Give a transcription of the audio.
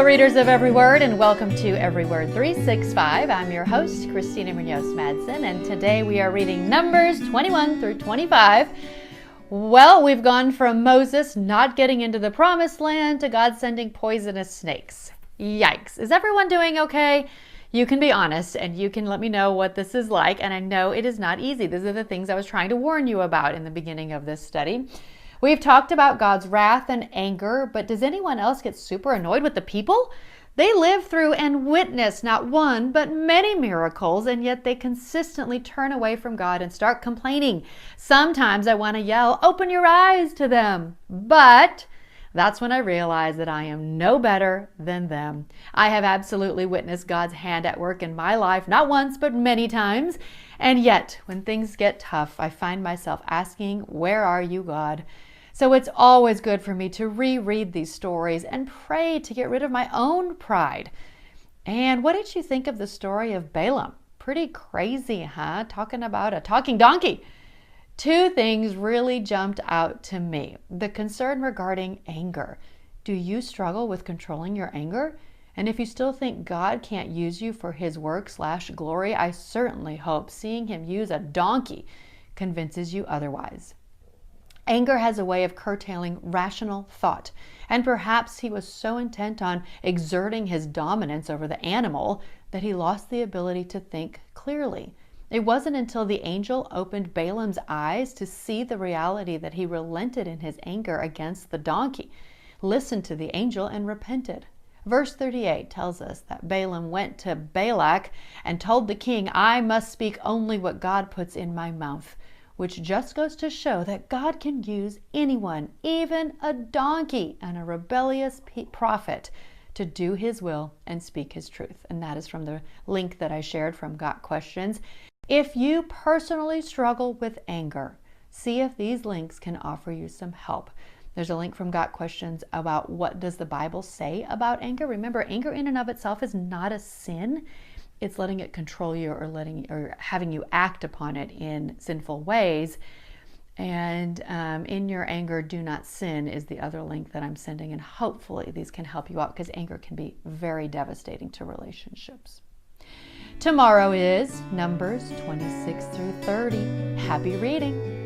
readers of Every Word, and welcome to Every Word 365. I'm your host, Christina Madsen, and today we are reading Numbers 21 through 25. Well, we've gone from Moses not getting into the promised land to God sending poisonous snakes. Yikes. Is everyone doing okay? You can be honest and you can let me know what this is like, and I know it is not easy. These are the things I was trying to warn you about in the beginning of this study. We've talked about God's wrath and anger, but does anyone else get super annoyed with the people? They live through and witness not one, but many miracles, and yet they consistently turn away from God and start complaining. Sometimes I want to yell, "Open your eyes" to them. But that's when I realize that I am no better than them. I have absolutely witnessed God's hand at work in my life, not once, but many times. And yet, when things get tough, I find myself asking, "Where are you, God?" So it's always good for me to reread these stories and pray to get rid of my own pride. And what did you think of the story of Balaam? Pretty crazy, huh? Talking about a talking donkey. Two things really jumped out to me. The concern regarding anger. Do you struggle with controlling your anger? And if you still think God can't use you for his work/glory, I certainly hope seeing him use a donkey convinces you otherwise. Anger has a way of curtailing rational thought, and perhaps he was so intent on exerting his dominance over the animal that he lost the ability to think clearly. It wasn't until the angel opened Balaam's eyes to see the reality that he relented in his anger against the donkey, listened to the angel, and repented. Verse 38 tells us that Balaam went to Balak and told the king, "I must speak only what God puts in my mouth," which just goes to show that God can use anyone, even a donkey and a rebellious prophet, to do his will and speak his truth. And that is from the link that I shared from Got Questions. If you personally struggle with anger, see if these links can offer you some help. There's a link from Got Questions about what does the Bible say about anger. Remember, anger in and of itself is not a sin. It's letting it control you or having you act upon it in sinful ways. And in your anger, do not sin is the other link that I'm sending. And hopefully these can help you out, because anger can be very devastating to relationships. Tomorrow is Numbers 26 through 30. Happy reading.